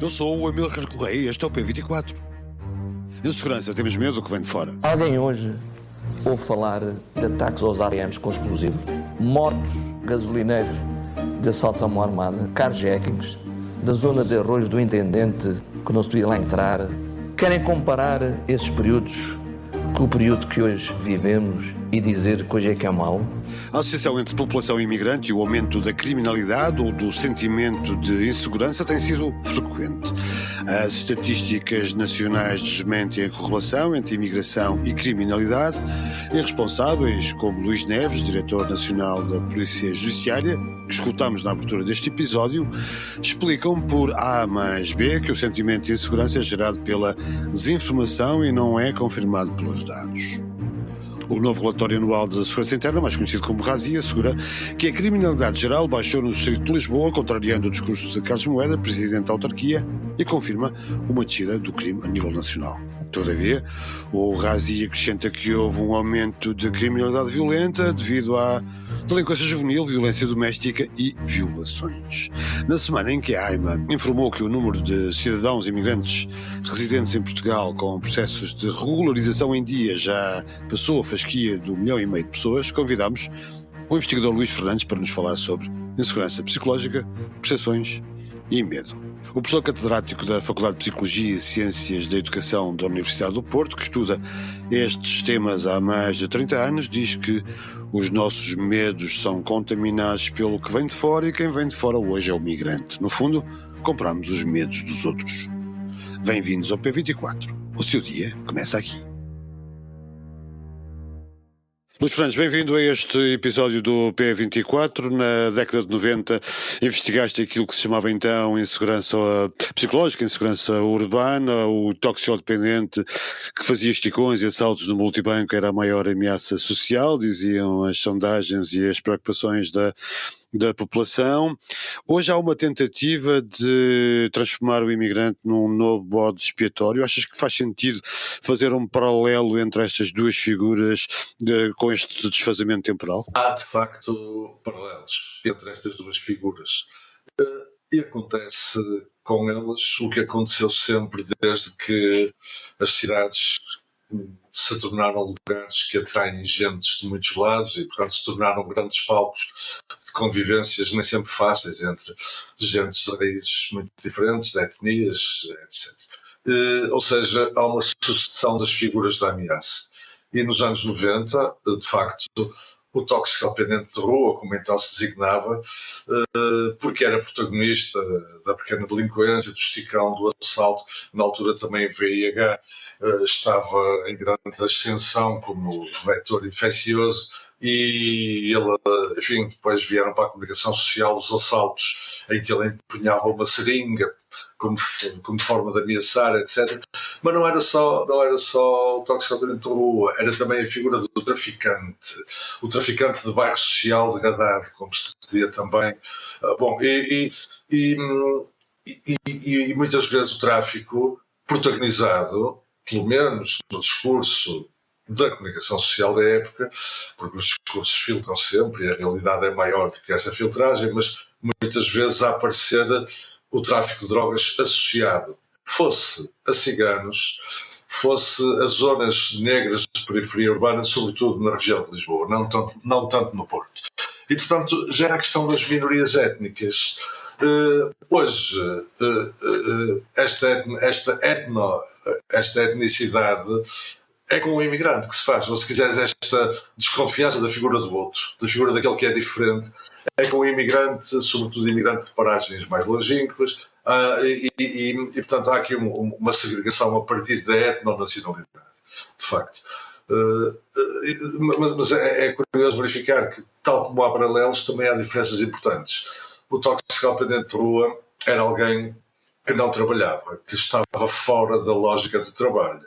Eu sou o Amílcar Correia e este é o P24. Em segurança, temos medo do que vem de fora. Alguém hoje ouve falar de ataques aos ATMs com explosivos, mortos, gasolineiros, de assaltos à mão armada, carjackings, da zona de arroz do intendente que não se podia lá entrar. Querem comparar esses períodos com o período que hoje vivemos e dizer que hoje é que é mau? A associação entre população imigrante e o aumento da criminalidade ou do sentimento de insegurança tem sido frequente. As estatísticas nacionais desmentem a correlação entre imigração e criminalidade e responsáveis, como Luís Neves, diretor nacional da Polícia Judiciária, que escutamos na abertura deste episódio, explicam por A mais B que o sentimento de insegurança é gerado pela desinformação e não é confirmado pelos dados. O novo relatório anual da Segurança Interna, mais conhecido como RASI, assegura que a criminalidade geral baixou no distrito de Lisboa, contrariando o discurso de Carlos Moedas, presidente da autarquia, e confirma uma descida do crime a nível nacional. Todavia, o RASI acrescenta que houve um aumento de criminalidade violenta devido à delinquência juvenil, violência doméstica e violações. Na semana em que a AIMA informou que o número de cidadãos imigrantes residentes em Portugal com processos de regularização em dia já passou a fasquia do 1,5 milhão de pessoas, convidamos o investigador Luís Fernandes para nos falar sobre insegurança psicológica, percepções e medo. O professor catedrático da Faculdade de Psicologia e Ciências da Educação da Universidade do Porto, que estuda estes temas há mais de 30 anos, diz que os nossos medos são contaminados pelo que vem de fora e quem vem de fora hoje é o migrante. No fundo, compramos os medos dos outros. Bem-vindos ao P24. O seu dia começa aqui. Luís Fernandes, bem-vindo a este episódio do P24. Na década de 90 investigaste aquilo que se chamava então insegurança psicológica, insegurança urbana, o toxicodependente que fazia esticões e assaltos no multibanco era a maior ameaça social, diziam as sondagens e as preocupações da população. Hoje há uma tentativa de transformar o imigrante num novo bode expiatório. Achas que faz sentido fazer um paralelo entre estas duas figuras com este desfazamento temporal? Há, de facto, paralelos entre estas duas figuras. E acontece com elas o que aconteceu sempre desde que as cidades se tornaram lugares que atraem gentes de muitos lados e, portanto, se tornaram grandes palcos de convivências nem sempre fáceis entre gentes de raízes muito diferentes, de etnias, etc. Ou seja, há uma sucessão das figuras da ameaça. E nos anos 90, de facto, o toxicodependente de rua, como então se designava, porque era protagonista da pequena delinquência, do esticão, do assalto, na altura também o VIH estava em grande ascensão como vetor infeccioso e ele, enfim, depois vieram para a comunicação social os assaltos em que ele empunhava uma seringa como forma de ameaçar, etc. Mas não era só o toxicodependente de rua, era também a figura do traficante, o traficante de bairro social degradado, como se dizia também. E muitas vezes o tráfico protagonizado, pelo menos no discurso da comunicação social da época, porque os discursos filtram sempre e a realidade é maior do que essa filtragem, mas muitas vezes a aparecer o tráfico de drogas associado, fosse a ciganos, fosse a zonas negras de periferia urbana, sobretudo na região de Lisboa, não tanto no Porto. E, portanto, já era a questão das minorias étnicas. Hoje, esta etnicidade é com o imigrante que se faz, ou se quiseres, esta desconfiança da figura do outro, da figura daquele que é diferente, é com o imigrante, sobretudo imigrante de paragens mais longínquas, e portanto há aqui uma segregação a partir da etnonacionalidade, de facto. Mas é curioso verificar que, tal como há paralelos, também há diferenças importantes. O toxicodependente de rua era alguém que não trabalhava, que estava fora da lógica do trabalho.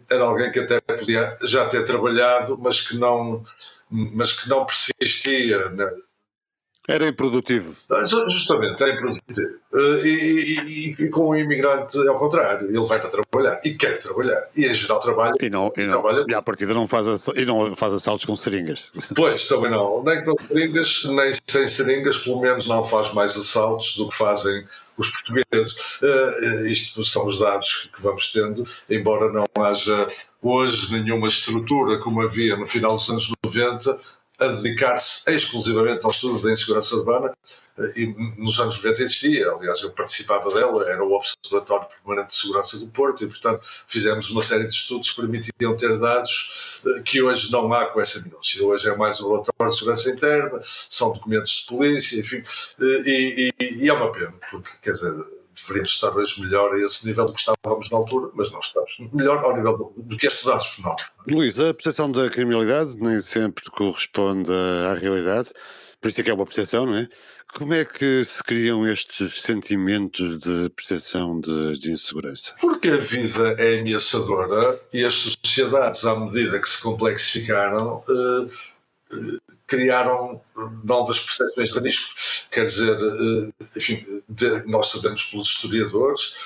Era alguém que até podia já ter trabalhado, mas que não persistia. Né? Era improdutivo. Justamente, era improdutivo. E com o imigrante é ao contrário, ele vai para trabalhar. e quer trabalhar. E em geral trabalha. E à partida não faz assaltos com seringas. Pois, também não. Nem com seringas, nem sem seringas, pelo menos não faz mais assaltos do que fazem os portugueses. Isto são os dados que vamos tendo, embora não haja hoje nenhuma estrutura como havia no final dos anos 90 a dedicar-se exclusivamente ao estudo da insegurança urbana. E nos anos 90 existia, aliás, eu participava dela, era o Observatório Permanente de Segurança do Porto e, portanto, fizemos uma série de estudos que permitiam ter dados que hoje não há com essa minúcia. Hoje é mais um relatório de segurança interna, são documentos de polícia, enfim, e é uma pena, porque, quer dizer, deveríamos estar hoje melhor a esse nível do que estávamos na altura, mas não estamos. Melhor ao nível do que é estudar os fenómenos. Luís, a percepção da criminalidade nem sempre corresponde à realidade, por isso é que é uma percepção, não é? Como é que se criam estes sentimentos de percepção de insegurança? Porque a vida é ameaçadora e as sociedades, à medida que se complexificaram, criaram novas percepções de risco. Quer dizer, enfim, nós sabemos pelos historiadores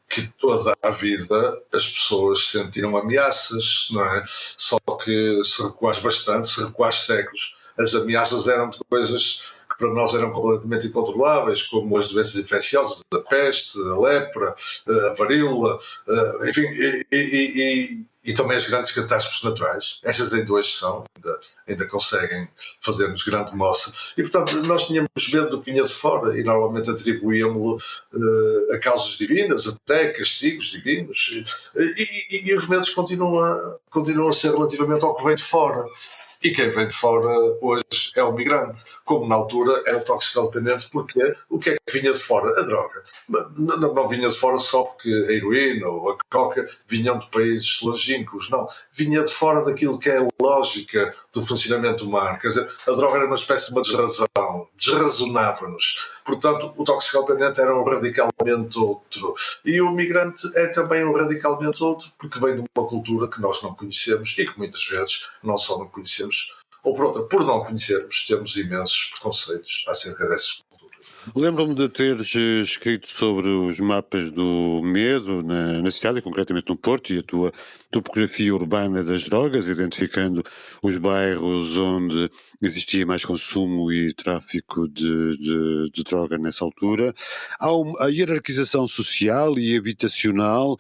que toda a vida as pessoas sentiram ameaças, não é? Só que se recuares bastante, se recuares séculos, as ameaças eram de coisas que para nós eram completamente incontroláveis, como as doenças infecciosas, a peste, a lepra, a varíola, enfim, e também as grandes catástrofes naturais. Estas ainda hoje são, ainda conseguem fazer-nos grande moça. E, portanto, nós tínhamos medo do que vinha de fora e normalmente atribuíamos-lo a causas divinas, até castigos divinos. E os medos continuam a ser relativamente ao que vem de fora. E quem vem de fora hoje é o migrante, como na altura era o toxicodependente, porque o que é que vinha de fora? A droga. Não vinha de fora só porque a heroína ou a coca vinham de países longínquos, não. Vinha de fora daquilo que é a lógica do funcionamento humano. Quer dizer, a droga era uma espécie de uma desrazão, desrazonava-nos. Portanto, o toxicodependente era um radicalmente outro. E o migrante é também um radicalmente outro, porque vem de uma cultura que nós não conhecemos e que muitas vezes não só não conhecemos, ou por não conhecermos, temos imensos preconceitos acerca dessas culturas. Lembro-me de teres escrito sobre os mapas do medo na cidade, concretamente no Porto, e a tua topografia urbana das drogas, identificando os bairros onde existia mais consumo e tráfico de droga nessa altura. Há a hierarquização social e habitacional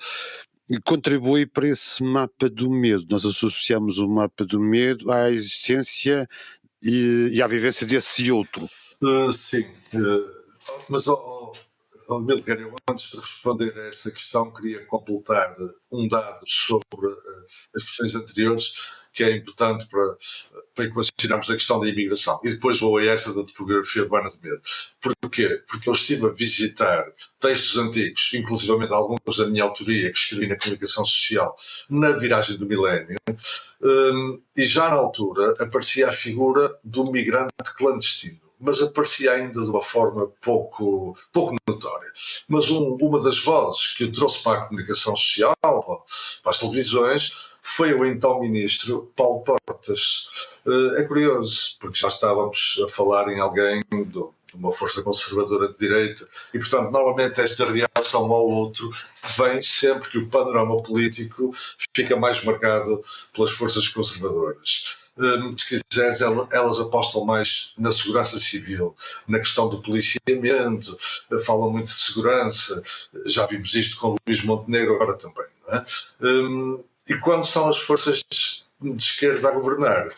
contribui para esse mapa do medo. Nós associamos o mapa do medo à existência e à vivência desse outro. Sim, mas Amílcar, eu antes de responder a essa questão queria completar um dado sobre as questões anteriores que é importante para equacionarmos a questão da imigração. E depois vou a essa da topografia urbana de medo. Porquê? Porque eu estive a visitar textos antigos, inclusivamente alguns da minha autoria, que escrevi na comunicação social, na viragem do milénio, e já na altura aparecia a figura do migrante clandestino, mas aparecia ainda de uma forma pouco notória. Mas uma das vozes que o trouxe para a comunicação social, para as televisões, foi o então ministro Paulo Portas. É curioso, porque já estávamos a falar em alguém de uma força conservadora de direita e, portanto, normalmente esta reação ao outro vem sempre que o panorama político fica mais marcado pelas forças conservadoras. Se quiseres, elas apostam mais na segurança civil, na questão do policiamento, falam muito de segurança, já vimos isto com Luís Montenegro agora também, não é? E quando são as forças de esquerda a governar,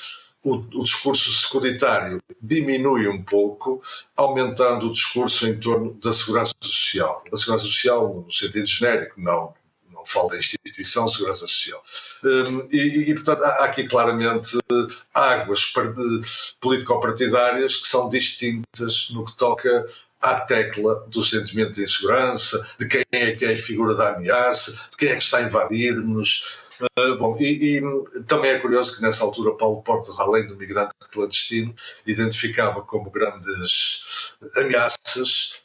o discurso securitário diminui um pouco, aumentando o discurso em torno da segurança social. A segurança social, no sentido genérico, não falo da instituição de segurança social. E portanto, há aqui claramente águas político-partidárias que são distintas no que toca à tecla do sentimento de insegurança, de quem é que é a figura da ameaça, de quem é que está a invadir-nos. E também é curioso que nessa altura Paulo Portas, além do migrante clandestino, identificava como grandes ameaças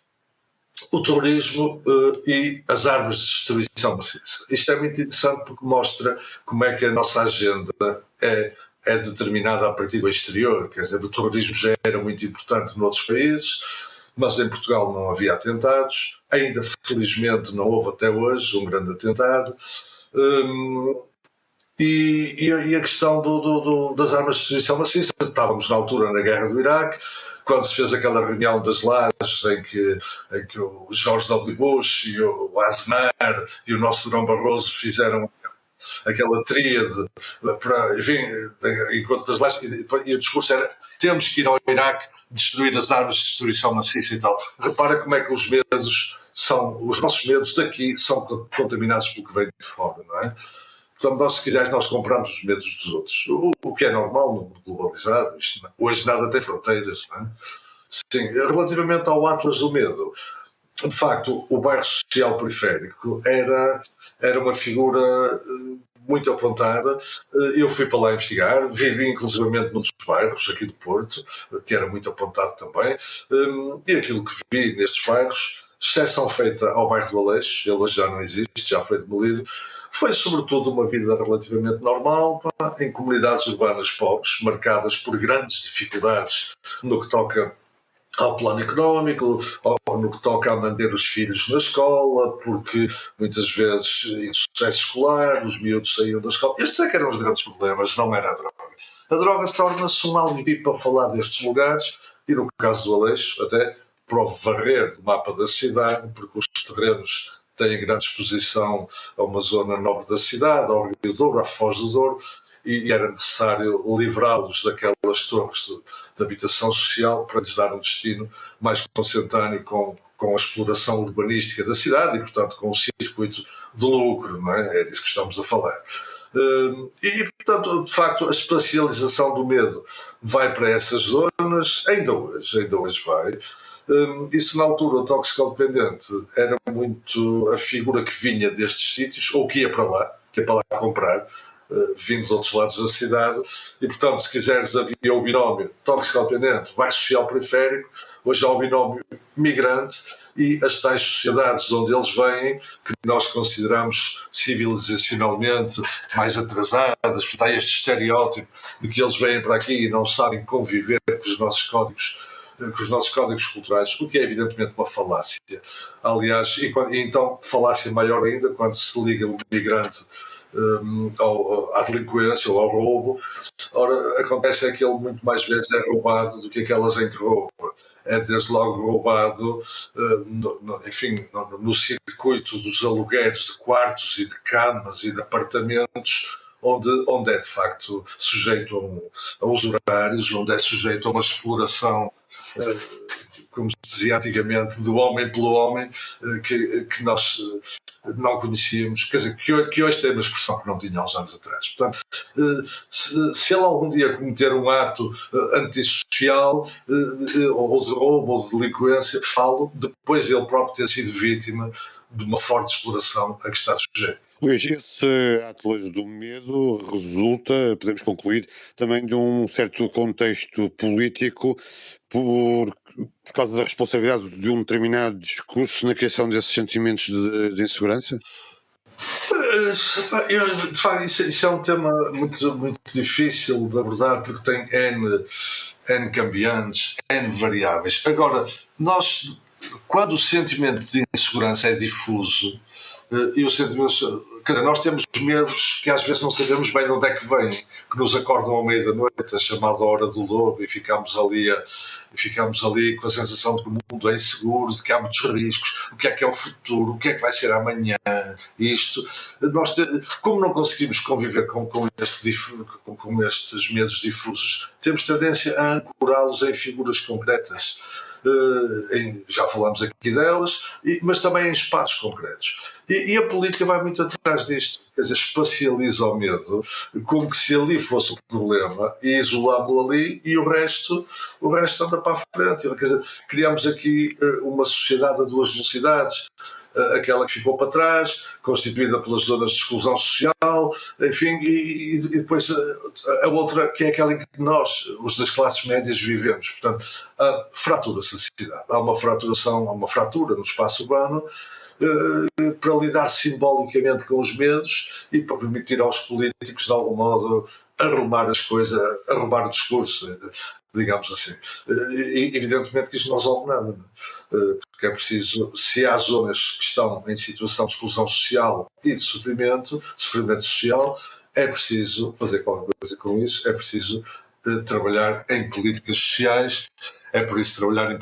o terrorismo e as armas de destruição maciça. Isto é muito interessante porque mostra como é que a nossa agenda é determinada a partir do exterior. Quer dizer, o terrorismo já era muito importante noutros países, mas em Portugal não havia atentados. Ainda, felizmente, não houve até hoje um grande atentado. E a questão das armas de destruição maciça. Estávamos na altura na guerra do Iraque, quando se fez aquela reunião das lajes em que o George W. Bush e o Aznar e o nosso Durão Barroso fizeram aquela tríade, enfim, enquanto das lajes, e o discurso era: temos que ir ao Iraque destruir as armas de destruição maciça e tal. Repara como é que os nossos medos daqui são contaminados pelo que vem de fora, não é? Portanto, se quiseres, nós compramos os medos dos outros. O que é normal no mundo globalizado. Hoje nada tem fronteiras. Não é? Sim, relativamente ao Atlas do Medo, de facto, o bairro social periférico era uma figura muito apontada. Eu fui para lá investigar, vivi inclusivamente num dos bairros aqui do Porto, que era muito apontado também, e aquilo que vi nestes bairros, exceção feita ao bairro do Aleixo, ele hoje já não existe, já foi demolido, foi sobretudo uma vida relativamente normal, em comunidades urbanas pobres, marcadas por grandes dificuldades no que toca ao plano económico, ou no que toca a manter os filhos na escola, porque muitas vezes em sucesso escolar, os miúdos saíam da escola. Estes é que eram os grandes problemas, não era a droga. A droga torna-se um alibi para falar destes lugares, e no caso do Aleixo, até para o varrer do mapa da cidade, porque os terrenos têm grande exposição a uma zona nobre da cidade, ao Rio Douro, à Foz do Douro, e era necessário livrá-los daquelas torres de habitação social para lhes dar um destino mais consentâneo com a exploração urbanística da cidade e, portanto, com um circuito de lucro, não é? É disso que estamos a falar. E, portanto, de facto, a espacialização do medo vai para essas zonas, ainda hoje vai. E se na altura o toxicodependente era muito a figura que vinha destes sítios, ou que ia para lá comprar, vindo dos outros lados da cidade, e portanto, se quiseres, havia o binómio toxicodependente, bairro social periférico, hoje há o binómio migrante e as tais sociedades de onde eles vêm, que nós consideramos civilizacionalmente mais atrasadas, porque há este estereótipo de que eles vêm para aqui e não sabem conviver com os nossos códigos culturais, o que é evidentemente uma falácia. Aliás, e então falácia maior ainda quando se liga o migrante à delinquência ou ao roubo. Ora, acontece que ele muito mais vezes é roubado do que aquelas em que rouba. É desde logo roubado, no circuito dos alugueres de quartos e de camas e de apartamentos, onde é de facto sujeito a usurários, onde é sujeito a uma exploração, como se dizia antigamente, do homem pelo homem, que nós não conhecíamos, quer dizer, que hoje tem uma expressão que não tinha há uns anos atrás. Portanto, se ele algum dia cometer um ato antissocial, ou de roubo, ou de delinquência, depois ele próprio ter sido vítima de uma forte exploração a que está sujeito. Luís, esse Atlas do Medo resulta, podemos concluir, também de um certo contexto político por causa da responsabilidade de um determinado discurso na criação desses sentimentos de insegurança? De facto, isso é um tema muito, muito difícil de abordar, porque tem N cambiantes, N variáveis. Agora, quando o sentimento de insegurança é difuso, e o sentimento, nós temos medos que às vezes não sabemos bem de onde é que vêm, que nos acordam ao meio da noite, a chamada hora do lobo, e ficamos ali com a sensação de que o mundo é inseguro, de que há muitos riscos, o que é o futuro, o que é que vai ser amanhã, isto. Como não conseguimos conviver com estes medos difusos, temos tendência a ancorá-los em figuras concretas. Já falamos aqui delas, mas também em espaços concretos. E a política vai muito atrás disto, quer dizer, espacializa o medo, como que se ali fosse o problema, e isolámo-lo ali, e o resto anda para a frente. Quer dizer, criamos aqui uma sociedade a duas velocidades, aquela que ficou para trás, constituída pelas zonas de exclusão social, enfim, e depois a outra, que é aquela em que nós, os das classes médias, vivemos. Portanto, fratura-se a cidade. Há uma fratura no espaço urbano, para lidar simbolicamente com os medos e para permitir aos políticos, de algum modo, arrumar as coisas, arrumar o discurso, digamos assim. E, evidentemente que isto não resolve nada, porque é preciso, se há zonas que estão em situação de exclusão social e de sofrimento social, é preciso fazer qualquer coisa com isso, é preciso trabalhar em políticas sociais, é preciso trabalhar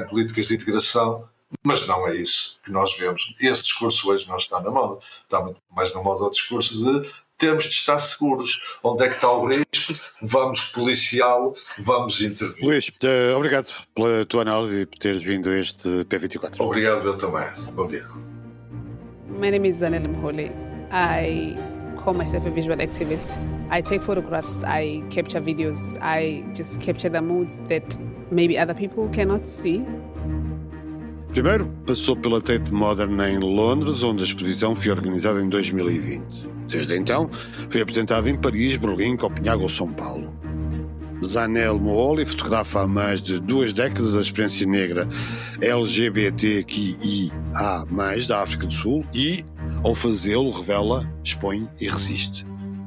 em políticas de integração, mas não é isso que nós vemos. Esse discurso hoje não está na moda, está muito mais na moda o discurso de temos de estar seguros, onde é que está o risco, vamos policiá-lo, vamos intervir. Luís, obrigado pela tua análise e por teres vindo a este P24. Obrigado, eu também. Bom dia. My name is Zanele Mholi. I call myself a visual activist. I take photographs, I capture videos, I just capture the moods that maybe other people cannot see. Primeiro, passou pela Tate Modern em Londres, onde a exposição foi organizada em 2020. Desde então, foi apresentada em Paris, Berlim, Copenhague ou São Paulo. Zanele Mholi fotografa há mais de 2 décadas a experiência negra LGBTQIA+, da África do Sul e, ao fazê-lo, revela, expõe e resiste.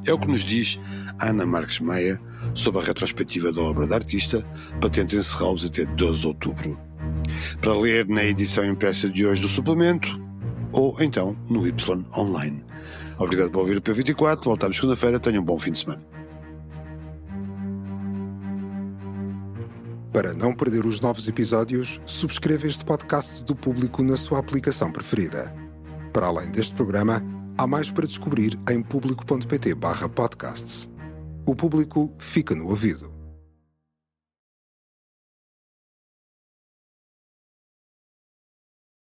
É o que nos diz Ana Marques Meia sobre a retrospectiva da obra da artista, patente em Serralves até 12 de outubro. Para ler na edição impressa de hoje do suplemento ou então no Y Online. Obrigado por ouvir o P24, voltamos segunda-feira, tenham um bom fim de semana. Para não perder os novos episódios, subscreva este podcast do Público na sua aplicação preferida. Para além deste programa, há mais para descobrir em público.pt/podcasts. O Público fica no ouvido.